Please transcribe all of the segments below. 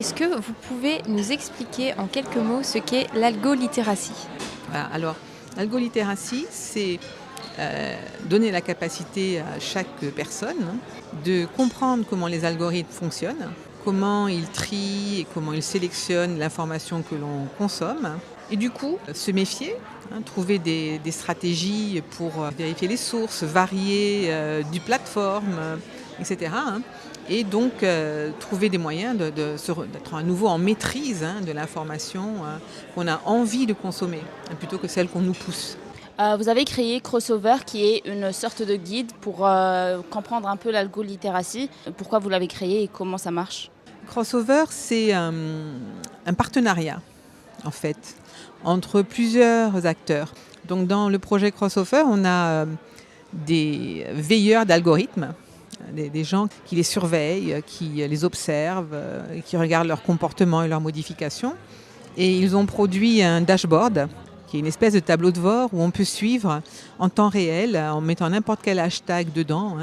Est-ce que vous pouvez nous expliquer en quelques mots ce qu'est l'algolittératie? Voilà, alors l'algolittératie, c'est donner la capacité à chaque personne de comprendre comment les algorithmes fonctionnent, comment ils trient et comment ils sélectionnent l'information que l'on consomme. Et du coup, se méfier, trouver des stratégies pour vérifier les sources, varier du plateforme, etc. Et donc trouver des moyens d'être à nouveau en maîtrise de l'information qu'on a envie de consommer, plutôt que celle qu'on nous pousse. Vous avez créé Crossover qui est une sorte de guide pour comprendre un peu l'algolittératie. Pourquoi vous l'avez créé et comment ça marche? Crossover, c'est un partenariat, en fait, entre plusieurs acteurs. Donc dans le projet Crossover, on a des veilleurs d'algorithmes, des gens qui les surveillent, qui les observent, qui regardent leur comportement et leurs modifications. Et ils ont produit un dashboard qui est une espèce de tableau de bord où on peut suivre en temps réel, en mettant n'importe quel hashtag dedans,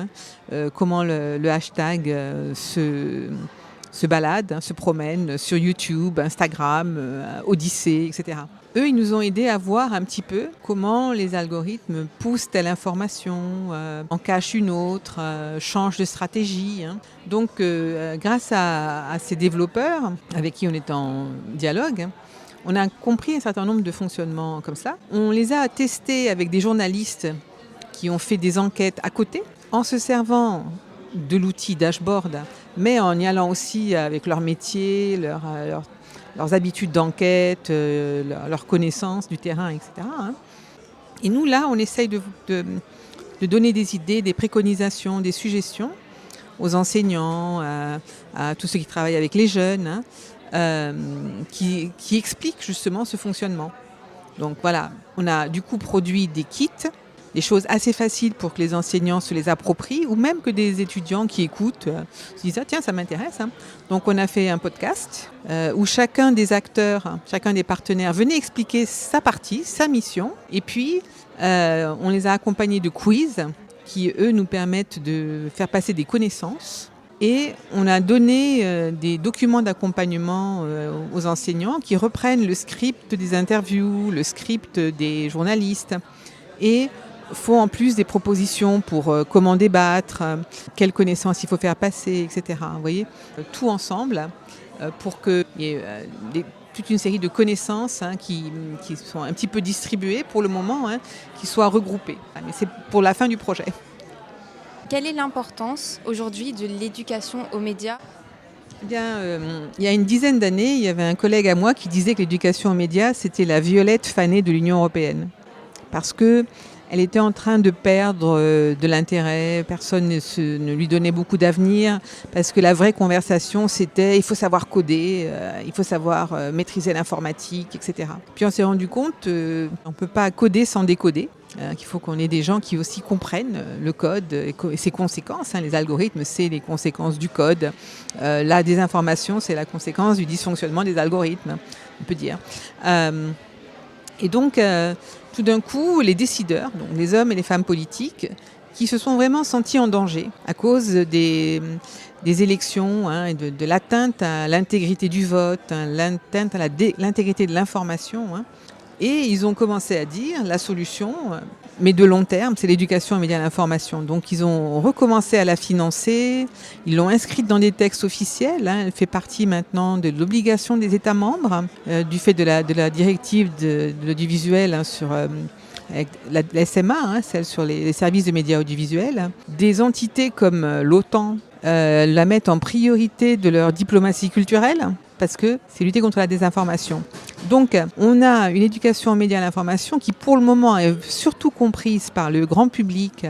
comment le hashtag se balade, se promène sur YouTube, Instagram, Odyssée, etc. Eux, ils nous ont aidés à voir un petit peu comment les algorithmes poussent telle information, en cachent une autre, changent de stratégie. Donc, grâce à ces développeurs avec qui on est en dialogue, on a compris un certain nombre de fonctionnements comme ça. On les a testés avec des journalistes qui ont fait des enquêtes à côté, en se servant de l'outil dashboard, mais en y allant aussi avec leur métier, leurs habitudes d'enquête, leurs connaissances du terrain, etc. Et nous, là, on essaye de donner des idées, des préconisations, des suggestions aux enseignants, à tous ceux qui travaillent avec les jeunes, qui expliquent justement ce fonctionnement. Donc voilà, on a du coup produit des kits, des choses assez faciles pour que les enseignants se les approprient, ou même que des étudiants qui écoutent se disent « Ah tiens, ça m'intéresse ». Donc on a fait un podcast où chacun des acteurs, chacun des partenaires venait expliquer sa partie, sa mission. Et puis on les a accompagnés de quiz qui, eux, nous permettent de faire passer des connaissances. Et on a donné des documents d'accompagnement aux enseignants qui reprennent le script des interviews, le script des journalistes et font en plus des propositions pour comment débattre, quelles connaissances il faut faire passer, etc. Vous voyez, tout ensemble pour qu'il y ait toute une série de connaissances qui sont un petit peu distribuées pour le moment, qui soient regroupées. Mais c'est pour la fin du projet. Quelle est l'importance aujourd'hui de l'éducation aux médias? Eh bien, il y a une dizaine d'années, il y avait un collègue à moi qui disait que l'éducation aux médias, c'était la Violette fanée de l'Union européenne. Parce qu'elle était en train de perdre de l'intérêt, personne ne lui donnait beaucoup d'avenir, parce que la vraie conversation, c'était il faut savoir coder, il faut savoir maîtriser l'informatique, etc. Puis on s'est rendu compte qu'on ne peut pas coder sans décoder. Qu'il faut qu'on ait des gens qui aussi comprennent le code et ses conséquences. Les algorithmes, c'est les conséquences du code. La désinformation, c'est la conséquence du dysfonctionnement des algorithmes, on peut dire. Et donc, tout d'un coup, les décideurs, donc les hommes et les femmes politiques, qui se sont vraiment sentis en danger à cause des élections, et de l'atteinte à l'intégrité du vote, l'atteinte à l'intégrité de l'information. Et ils ont commencé à dire la solution, mais de long terme, c'est l'éducation aux médias et à l'information. Donc ils ont recommencé à la financer, ils l'ont inscrite dans des textes officiels. Elle fait partie maintenant de l'obligation des États membres, du fait de la directive de l'audiovisuel sur avec la SMA, celle sur les services de médias audiovisuels. Des entités comme l'OTAN la mettent en priorité de leur diplomatie culturelle, parce que c'est lutter contre la désinformation. Donc, on a une éducation aux médias et à l'information qui, pour le moment, est surtout comprise par le grand public,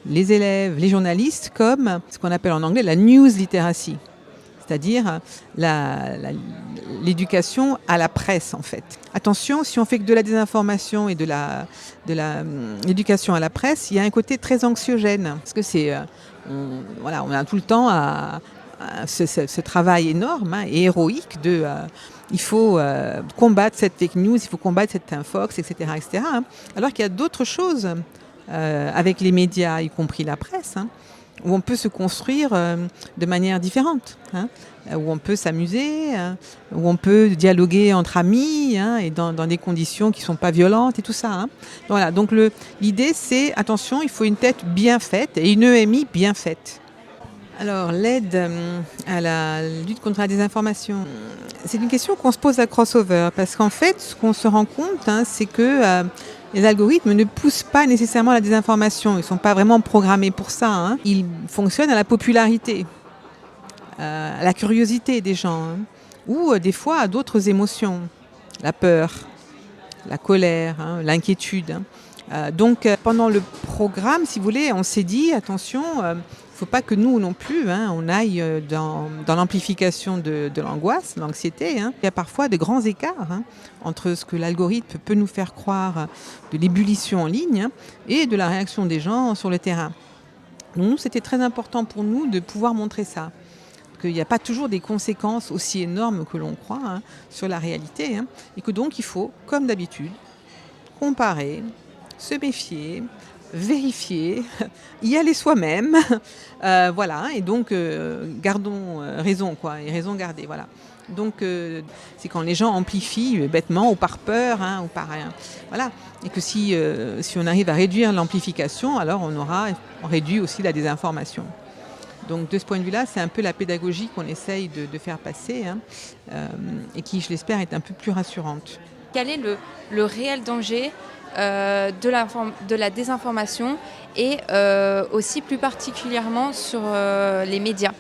les élèves, les journalistes, comme ce qu'on appelle en anglais la news literacy, c'est-à-dire l'éducation à la presse, en fait. Attention, si on fait que de la désinformation et de l'éducation à la presse, il y a un côté très anxiogène, parce que on a tout le temps ce travail énorme et héroïque il faut combattre cette fake news, il faut combattre cette infox, etc. Alors qu'il y a d'autres choses avec les médias, y compris la presse, où on peut se construire de manière différente, où on peut s'amuser, où on peut dialoguer entre amis et dans des conditions qui ne sont pas violentes et tout ça. Voilà, donc l'idée c'est, attention, il faut une tête bien faite et une EMI bien faite. Alors l'aide à la lutte contre la désinformation, c'est une question qu'on se pose à Crossover parce qu'en fait ce qu'on se rend compte c'est que les algorithmes ne poussent pas nécessairement à la désinformation, ils ne sont pas vraiment programmés pour ça. Ils fonctionnent à la popularité, à la curiosité des gens ou des fois à d'autres émotions, la peur, la colère, l'inquiétude. Donc pendant le programme, si vous voulez, on s'est dit attention, il ne faut pas que nous non plus, on aille dans l'amplification de l'angoisse, de l'anxiété. Il y a parfois de grands écarts entre ce que l'algorithme peut nous faire croire de l'ébullition en ligne et de la réaction des gens sur le terrain. Donc nous, c'était très important pour nous de pouvoir montrer ça. Qu'il n'y a pas toujours des conséquences aussi énormes que l'on croit sur la réalité. Et que donc il faut, comme d'habitude, comparer, se méfier, vérifier, y aller soi-même, voilà, et donc gardons raison, quoi, et raison gardée, voilà. Donc c'est quand les gens amplifient bêtement ou par peur, ou par rien, voilà, et que si on arrive à réduire l'amplification, alors on réduit aussi la désinformation. Donc de ce point de vue-là, c'est un peu la pédagogie qu'on essaye de faire passer, et qui, je l'espère, est un peu plus rassurante. Quel est le réel danger de la désinformation et aussi plus particulièrement sur les médias?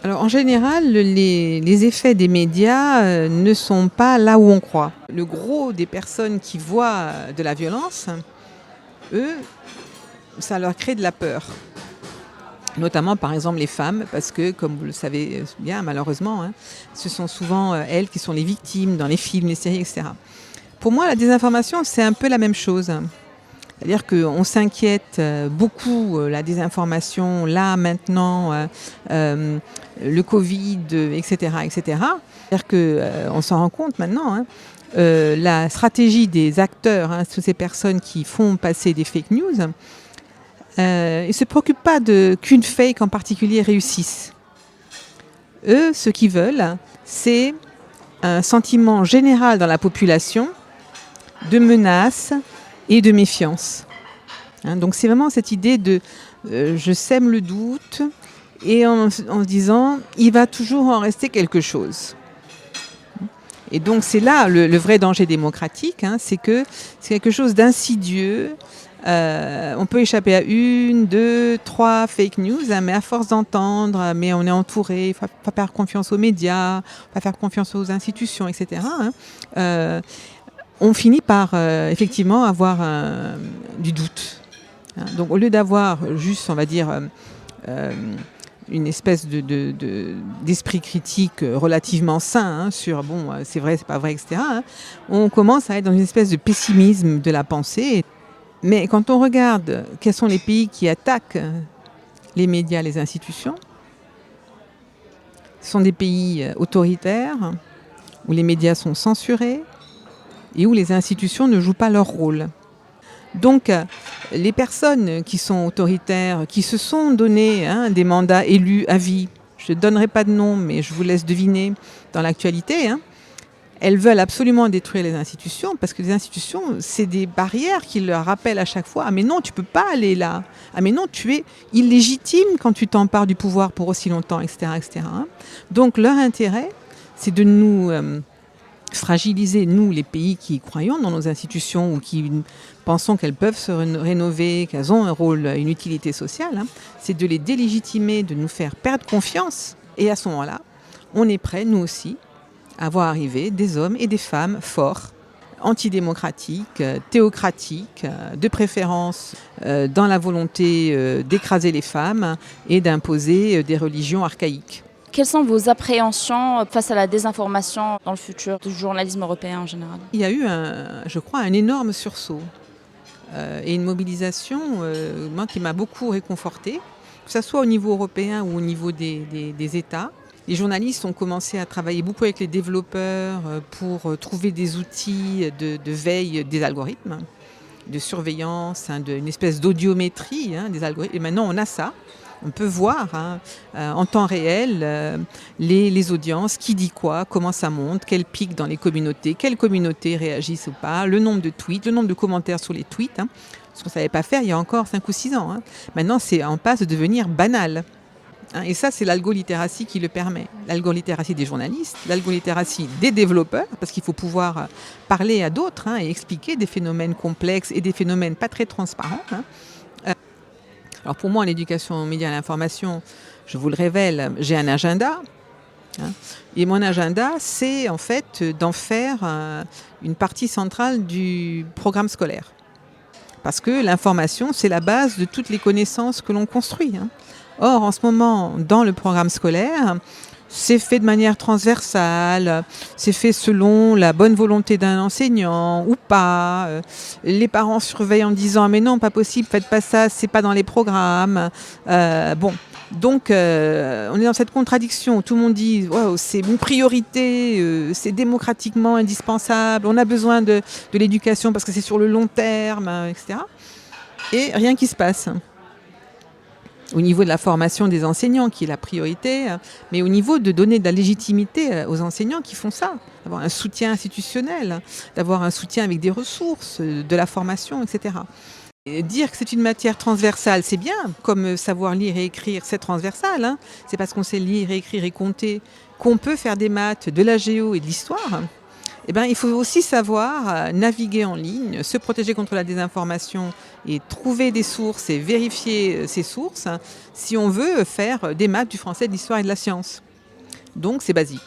Alors en général, les effets des médias ne sont pas là où on croit. Le gros des personnes qui voient de la violence, eux, ça leur crée de la peur. Notamment par exemple les femmes, parce que comme vous le savez bien malheureusement, ce sont souvent elles qui sont les victimes dans les films, les séries, etc. Pour moi, la désinformation, c'est un peu la même chose. C'est-à-dire qu'on s'inquiète beaucoup, la désinformation, là, maintenant, le Covid, etc., etc. C'est-à-dire qu'on s'en rend compte maintenant. La stratégie des acteurs, toutes ces personnes qui font passer des fake news, ils ne se préoccupent pas qu'une fake en particulier réussisse. Eux, ce qu'ils veulent, c'est un sentiment général dans la population de menace et de méfiance. Donc c'est vraiment cette idée de je sème le doute et en se disant il va toujours en rester quelque chose. Et donc c'est là le vrai danger démocratique, c'est que c'est quelque chose d'insidieux. On peut échapper à 1, 2, 3 fake news, mais à force d'entendre, mais on est entouré, il faut pas faire confiance aux médias, pas faire confiance aux institutions, etc. On finit par effectivement avoir du doute. Donc au lieu d'avoir juste, on va dire, une espèce d'esprit critique relativement sain sur c'est vrai, c'est pas vrai, etc., on commence à être dans une espèce de pessimisme de la pensée. Mais quand on regarde quels sont les pays qui attaquent les médias, les institutions, ce sont des pays autoritaires, où les médias sont censurés, et où les institutions ne jouent pas leur rôle. Donc, les personnes qui sont autoritaires, qui se sont donné des mandats élus à vie, je ne donnerai pas de nom, mais je vous laisse deviner dans l'actualité, elles veulent absolument détruire les institutions, parce que les institutions, c'est des barrières qui leur rappellent à chaque fois « Ah mais non, tu ne peux pas aller là. Ah mais non, tu es illégitime quand tu t'empares du pouvoir pour aussi longtemps, etc. etc. » Donc, leur intérêt, c'est de nous fragiliser, nous, les pays qui croyons dans nos institutions ou qui pensons qu'elles peuvent se rénover, qu'elles ont un rôle, une utilité sociale, c'est de les délégitimer, de nous faire perdre confiance. Et à ce moment-là, on est prêt, nous aussi, à voir arriver des hommes et des femmes forts, antidémocratiques, théocratiques, de préférence dans la volonté d'écraser les femmes et d'imposer des religions archaïques. Quelles sont vos appréhensions face à la désinformation dans le futur du journalisme européen en général? Il y a eu, je crois, un énorme sursaut et une mobilisation moi, qui m'a beaucoup réconfortée, que ce soit au niveau européen ou au niveau des États. Les journalistes ont commencé à travailler beaucoup avec les développeurs pour trouver des outils de veille des algorithmes, de surveillance, une espèce d'audiométrie des algorithmes. Et maintenant, on a ça. On peut voir en temps réel les audiences, qui dit quoi, comment ça monte, quel pic dans les communautés, quelles communautés réagissent ou pas, le nombre de tweets, le nombre de commentaires sur les tweets. Ce qu'on ne savait pas faire il y a encore 5 ou 6 ans. Maintenant, c'est en passe de devenir banal. Et ça, c'est l'algolittératie qui le permet. L'algolittératie des journalistes, l'algolittératie des développeurs, parce qu'il faut pouvoir parler à d'autres et expliquer des phénomènes complexes et des phénomènes pas très transparents. Alors pour moi, en éducation aux médias et à l'information, je vous le révèle, j'ai un agenda. Et mon agenda, c'est en fait d'en faire une partie centrale du programme scolaire. Parce que l'information, c'est la base de toutes les connaissances que l'on construit. Or, en ce moment, dans le programme scolaire, c'est fait de manière transversale, c'est fait selon la bonne volonté d'un enseignant ou pas. Les parents surveillent en disant « mais non, pas possible, faites pas ça, c'est pas dans les programmes ». Donc on est dans cette contradiction où tout le monde dit wow, c'est une priorité, c'est démocratiquement indispensable, on a besoin de l'éducation parce que c'est sur le long terme, etc. Et rien qui se passe. Au niveau de la formation des enseignants, qui est la priorité, mais au niveau de donner de la légitimité aux enseignants qui font ça, d'avoir un soutien institutionnel, d'avoir un soutien avec des ressources, de la formation, etc. Et dire que c'est une matière transversale, c'est bien, comme savoir lire et écrire, c'est transversal. C'est parce qu'on sait lire, écrire et compter qu'on peut faire des maths, de la géo et de l'histoire. Il faut aussi savoir naviguer en ligne, se protéger contre la désinformation et trouver des sources et vérifier ces sources si on veut faire des maths, du français, de l'histoire et de la science. Donc c'est basique.